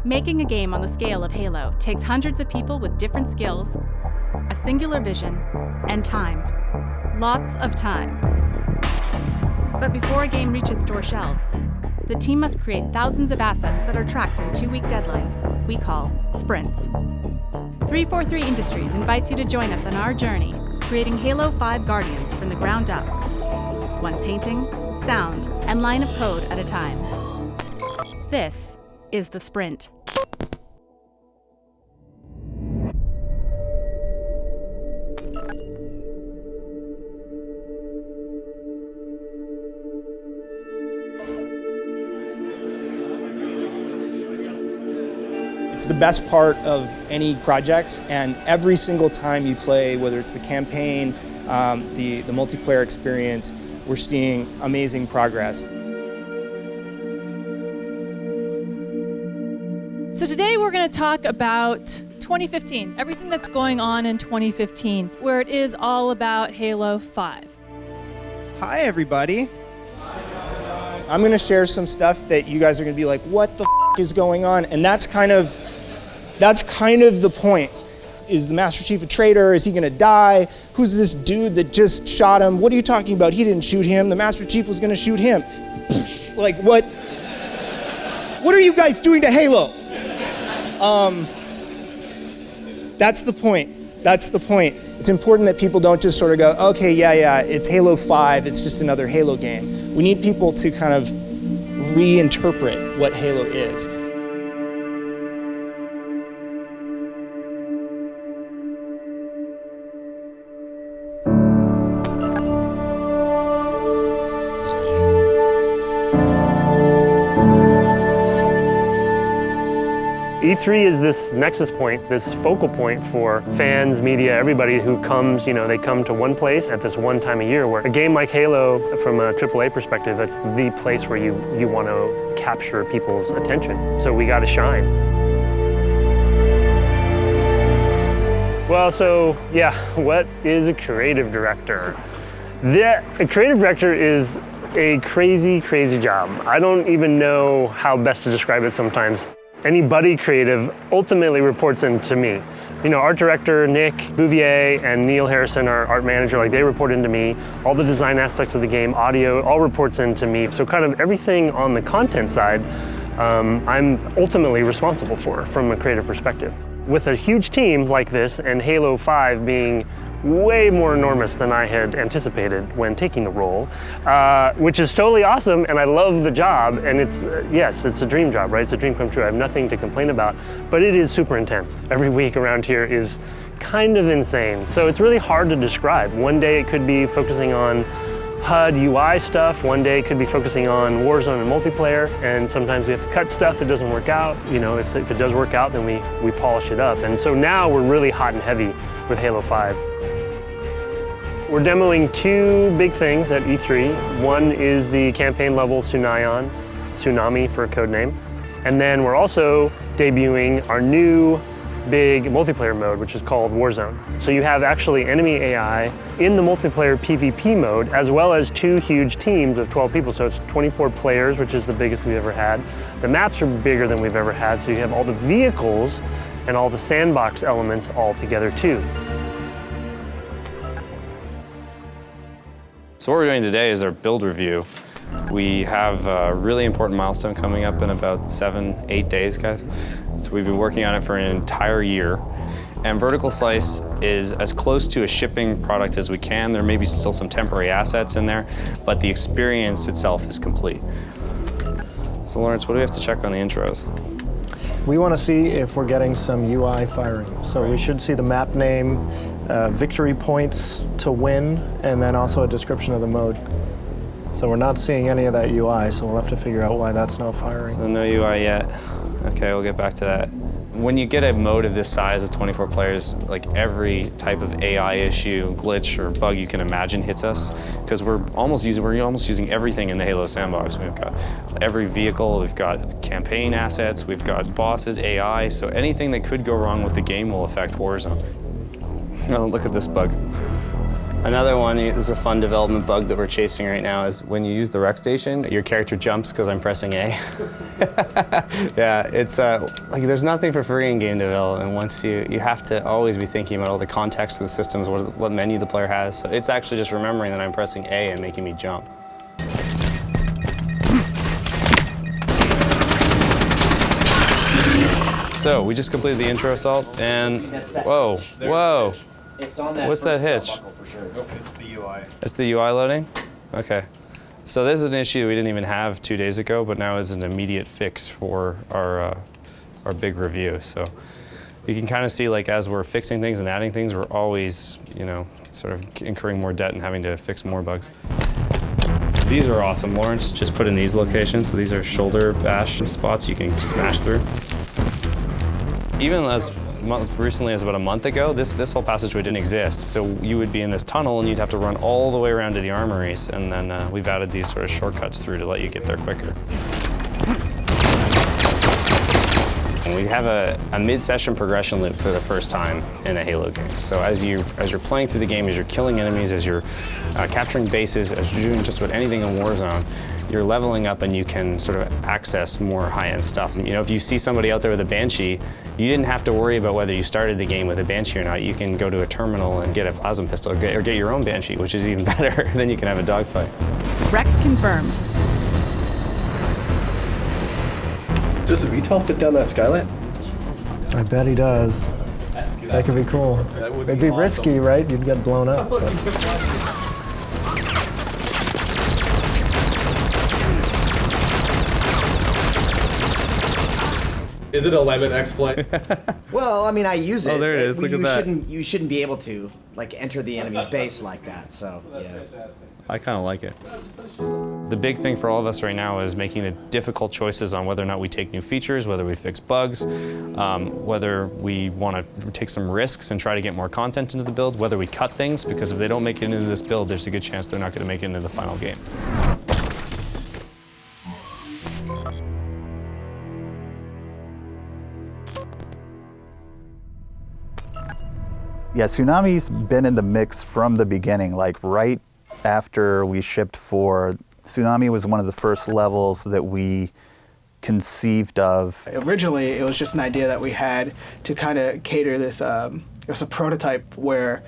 Making a game on the scale of Halo takes hundreds of people with different skills, a singular vision, and time. Lots of time. But before a game reaches store shelves, the team must create thousands of assets that are tracked in 2-week deadlines we call sprints. 343 Industries invites you to join us on our journey, creating Halo 5 Guardians from the ground up, one painting, sound, and line of code at a time. This is the Sprint. It's the best part of any project, and every single time you play, whether it's the campaign, the multiplayer experience, we're seeing amazing progress. So today we're going to talk about 2015, everything that's going on in 2015, where it is all about Halo 5. Hi everybody. I'm going to share some stuff that you guys are going to be like, what the f is going on? And that's kind of the point. Is the Master Chief a traitor? Is he going to die? Who's this dude that just shot him? What are you talking about? He didn't shoot him. The Master Chief was going to shoot him. Like, what? What are you guys doing to Halo? That's the point. That's the point. It's important that people don't just sort of go, okay, yeah, it's Halo 5, it's just another Halo game. We need people to kind of reinterpret what Halo is. E3 is this nexus point, this focal point for fans, media, everybody who comes, they come to one place at this one time a year where a game like Halo, from a AAA perspective, that's the place where you want to capture people's attention. So we got to shine. Well, what is a creative director? A creative director is a crazy, crazy job. I don't even know how best to describe it sometimes. Anybody creative ultimately reports into me. Art director Nick Bouvier and Neil Harrison, our art manager, they report into me. All the design aspects of the game, audio, all reports into me. So kind of everything on the content side, I'm ultimately responsible for from a creative perspective. With a huge team like this and Halo 5 being way more enormous than I had anticipated when taking the role, which is totally awesome, and I love the job, and it's a dream job, right? It's a dream come true. I have nothing to complain about, but it is super intense. Every week around here is kind of insane, so it's really hard to describe. One day it could be focusing on HUD UI stuff, one day it could be focusing on Warzone and multiplayer, and sometimes we have to cut stuff that doesn't work out. If it does work out, then we polish it up. And so now we're really hot and heavy with Halo 5. We're demoing two big things at E3. One is the campaign level Tsunami for a code name. And then we're also debuting our new big multiplayer mode, which is called Warzone. So you have actually enemy AI in the multiplayer PvP mode, as well as two huge teams of 12 people. So it's 24 players, which is the biggest we've ever had. The maps are bigger than we've ever had, so you have all the vehicles and all the sandbox elements all together too. So what we're doing today is our build review. We have a really important milestone coming up in about 7-8 days, guys. So we've been working on it for an entire year. And Vertical Slice is as close to a shipping product as we can. There may be still some temporary assets in there, but the experience itself is complete. So Lawrence, what do we have to check on the intros? We want to see if we're getting some UI firing. So we should see the map name, victory points to win, and then also a description of the mode. So we're not seeing any of that UI, so we'll have to figure out why that's not firing. So no UI yet. Okay, we'll get back to that. When you get a mode of this size of 24 players, like every type of AI issue, glitch, or bug you can imagine hits us, because we're almost using everything in the Halo sandbox. We've got every vehicle, we've got campaign assets, we've got bosses, AI, so anything that could go wrong with the game will affect Warzone. Oh, look at this bug. Another one, this is a fun development bug that we're chasing right now, is when you use the rec station, your character jumps because I'm pressing A. Yeah, it's like there's nothing for free in game development. Once you have to always be thinking about all the context of the systems, what menu the player has. So it's actually just remembering that I'm pressing A and making me jump. So we just completed the intro assault, and whoa, whoa. It's on that. What's that hitch? Buckle for sure. Nope, it's the UI. It's the UI loading? Okay. So this is an issue we didn't even have 2 days ago, but now is an immediate fix for our big review. So you can kind of see, like, as we're fixing things and adding things, we're always, you know, sort of incurring more debt and having to fix more bugs. These are awesome. Lawrence just put in these locations. So these are shoulder bash spots you can smash through. Even as recently as about a month ago, this whole passageway didn't exist. So you would be in this tunnel and you'd have to run all the way around to the armories, and then we've added these sort of shortcuts through to let you get there quicker. And we have a mid-session progression loop for the first time in a Halo game. So as you're playing through the game, as you're killing enemies, as you're capturing bases, as you're doing just about anything in Warzone, you're leveling up and you can sort of access more high-end stuff. You know, if you see somebody out there with a Banshee, you didn't have to worry about whether you started the game with a Banshee or not. You can go to a terminal and get a plasma pistol or get your own Banshee, which is even better. Then you can have a dogfight. Wreck confirmed. Does the VTOL fit down that skylight? I bet he does. That could be cool. It'd be risky, right? You'd get blown up. Is it a Lemon exploit? Well, I mean, I use it. Oh, there it is. Look at that. You shouldn't be able to like enter the enemy's base like that. So yeah. I kind of like it. The big thing for all of us right now is making the difficult choices on whether or not we take new features, whether we fix bugs, whether we want to take some risks and try to get more content into the build, whether we cut things, because if they don't make it into this build, there's a good chance they're not going to make it into the final game. Yeah, Tsunami's been in the mix from the beginning, like right after we shipped 4. Tsunami was one of the first levels that we conceived of. Originally, it was just an idea that we had to kind of cater this, it was a prototype where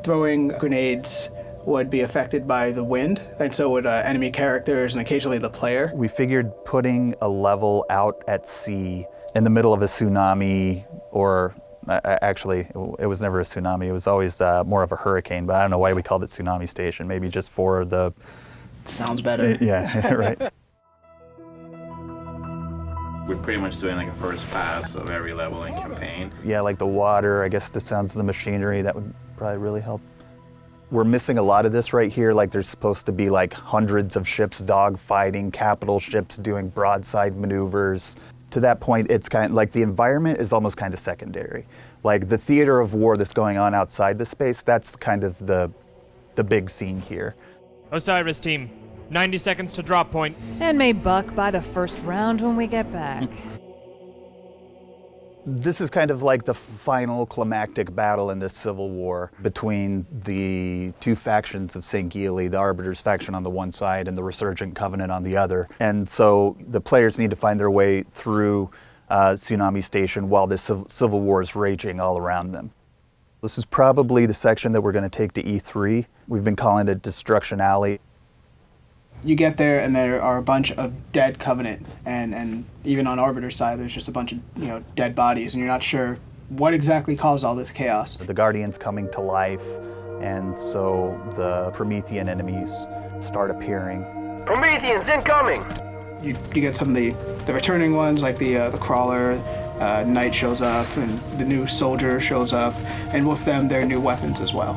throwing grenades would be affected by the wind, and so would enemy characters and occasionally the player. We figured putting a level out at sea in the middle of a tsunami, or actually, it was never a tsunami, it was always more of a hurricane, but I don't know why we called it Tsunami Station, maybe just for the... Sounds better. Yeah, right. We're pretty much doing like a first pass of every level in campaign. Yeah, like the water, I guess the sounds of the machinery, that would probably really help. We're missing a lot of this right here, like there's supposed to be like hundreds of ships dogfighting, capital ships doing broadside maneuvers. To that point, it's kind of like the environment is almost kind of secondary. Like the theater of war that's going on outside the space, that's kind of the big scene here. Osiris team, 90 seconds to drop point. And may buck by the first round when we get back. This is kind of like the final climactic battle in this civil war between the two factions of St. Gili, the Arbiters faction on the one side and the Resurgent Covenant on the other. And so the players need to find their way through Tsunami Station while this civil war is raging all around them. This is probably the section that we're going to take to E3. We've been calling it Destruction Alley. You get there and there are a bunch of dead Covenant, and even on Arbiter's side there's just a bunch of dead bodies, and you're not sure what exactly caused all this chaos. The Guardian's coming to life, and so the Promethean enemies start appearing. Prometheans incoming! You get some of the returning ones, like the Crawler. Knight shows up, and the new Soldier shows up, and with them their new weapons as well.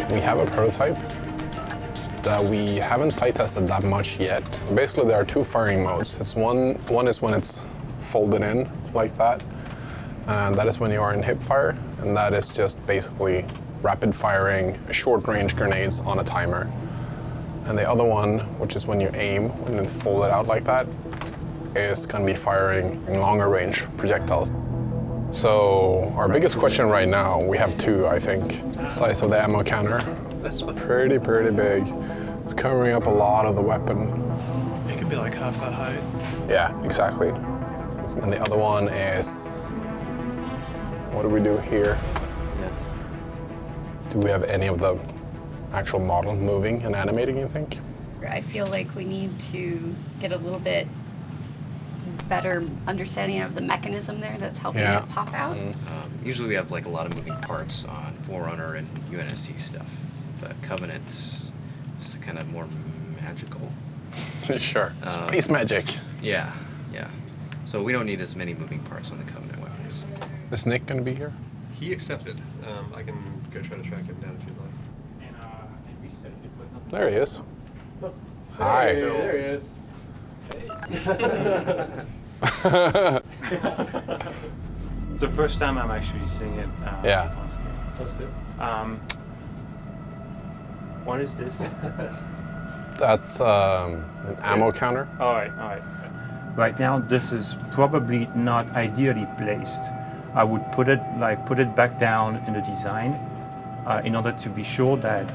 We have a prototype that we haven't playtested that much yet. Basically, there are two firing modes. One is when it's folded in like that, and that is when you are in hip fire, and that is just basically rapid firing short-range grenades on a timer. And the other one, which is when you aim, when it's folded out like that, is going to be firing longer range projectiles. So our biggest question right now, we have two, I think. Size of the ammo counter. That's pretty big. It's covering up a lot of the weapon. It could be like half that height. Yeah, exactly. And the other one is, what do we do here? Yeah. Do we have any of the actual model moving and animating, you think? I feel like we need to get a little bit better understanding of the mechanism there that's helping it pop out. Usually we have like a lot of moving parts on Forerunner and UNSC stuff. The Covenant's it's kind of more magical. Sure, space magic. Yeah. So we don't need as many moving parts on the Covenant weapons. Is Nick gonna be here? He accepted. I can go try to track him down if you'd like. There he is. Hi. There he is. It's the first time I'm actually seeing it. Yeah. On screen. What is this? That's an ammo counter. All right. Right now, this is probably not ideally placed. I would put it back down in the design in order to be sure that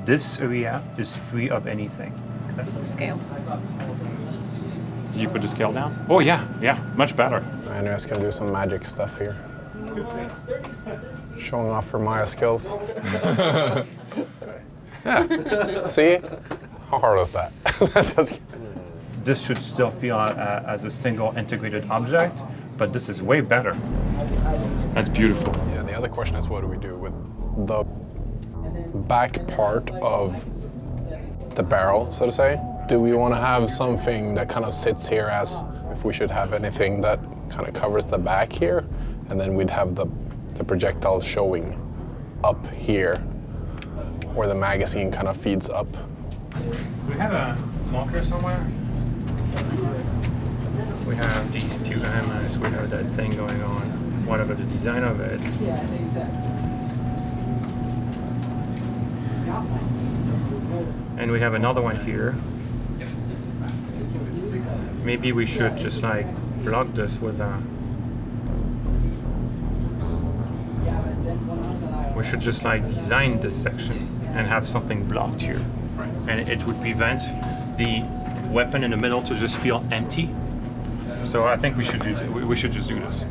this area is free of anything. The scale. Did you put the scale down? Oh yeah, much better. Andrea's gonna do some magic stuff here. Showing off her Maya skills. Yeah, see? How hard was that? This should still feel as a single integrated object, but this is way better. That's beautiful. Yeah, the other question is what do we do with the back part of the barrel, so to say? Do we want to have something that kind of sits here as if we should have anything that kind of covers the back here, and then we'd have the projectile showing up here, where the magazine kind of feeds up. We have a marker somewhere. We have these two hammers, we have that thing going on, whatever the design of it. And we have another one here. Maybe we should just like block this with a... We should just like design this section and have something blocked here. And it would prevent the weapon in the middle to just feel empty. So I think we should just do this.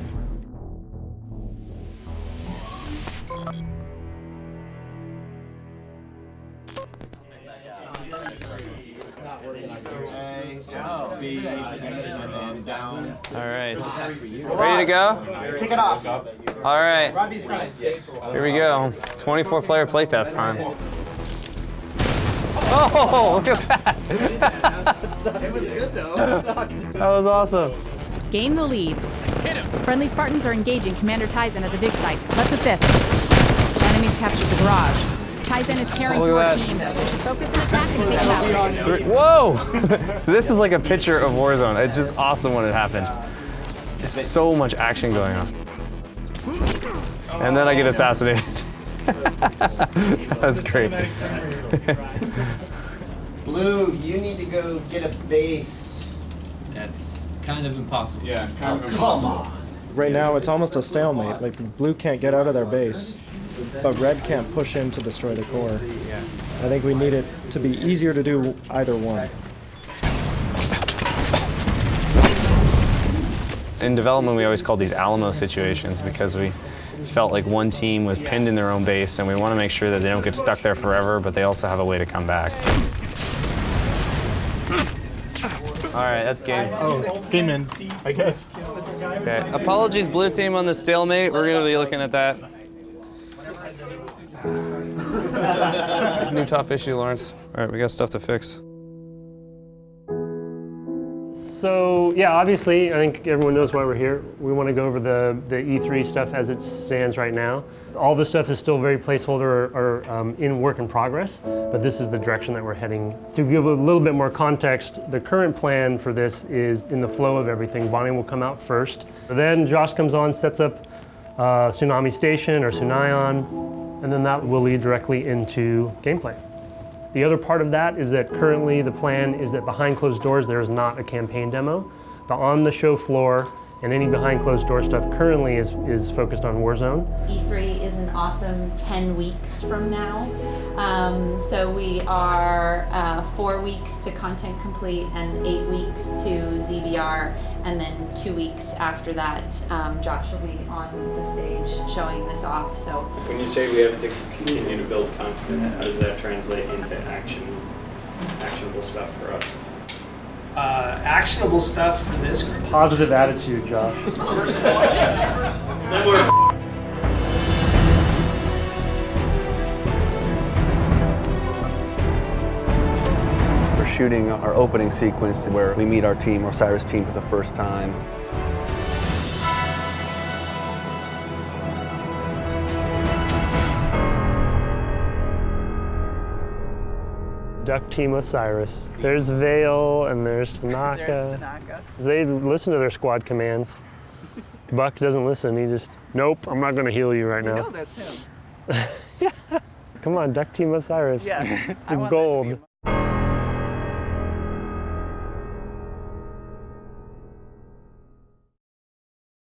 All right. Ready to go? Kick it off. All right. Here we go. 24-player playtest time. Oh, look at that. It was good though. It sucked. That was awesome. Gain the lead. Friendly Spartans are engaging Commander Tizen at the dig site. Let's assist. Enemies captured the garage. Tizen is tearing through our team. We should focus and attack and take him out. Whoa! So this is like a picture of Warzone. It's just awesome when it happens. There's so much action going on. And then I get assassinated. That's great. Blue, you need to go get a base. That's kind of impossible. Yeah, kind of impossible. Come on. Right now, it's almost a stalemate. Like, blue can't get out of their base, but red can't push in to destroy the core. I think we need it to be easier to do either one. In development, we always called these Alamo situations because we felt like one team was pinned in their own base, and we want to make sure that they don't get stuck there forever, but they also have a way to come back. All right, that's game. Oh, game in, I guess. Okay. Apologies, blue team, on the stalemate. We're going to be looking at that. New top issue, Lawrence. All right, we got stuff to fix. So yeah, obviously, I think everyone knows why we're here. We want to go over the E3 stuff as it stands right now. All this stuff is still very placeholder or in work in progress, but this is the direction that we're heading. To give a little bit more context, the current plan for this is in the flow of everything. Bonnie will come out first. Then Josh comes on, sets up Tsunami Station or Sunayon, and then that will lead directly into gameplay. The other part of that is that currently the plan is that behind closed doors there is not a campaign demo. But on the show floor And any behind closed door stuff currently is focused on Warzone. E3 is an awesome 10 weeks from now. So we are 4 weeks to Content Complete and 8 weeks to ZBR. And then 2 weeks after that, Josh will be on the stage showing this off. So when you say we have to continue to build confidence, how does that translate into actionable stuff for us? Actionable stuff for this group. Positive attitude, Josh. First of all, then we're We're shooting our opening sequence where we meet our team, Osiris team, for the first time. Duck Team Osiris. There's Vale and there's Tanaka. There's Tanaka. They listen to their squad commands. Buck doesn't listen. He just, nope, I'm not going to heal you right now. You know that's him. Come on, Duck Team Osiris. Yeah. It's a gold.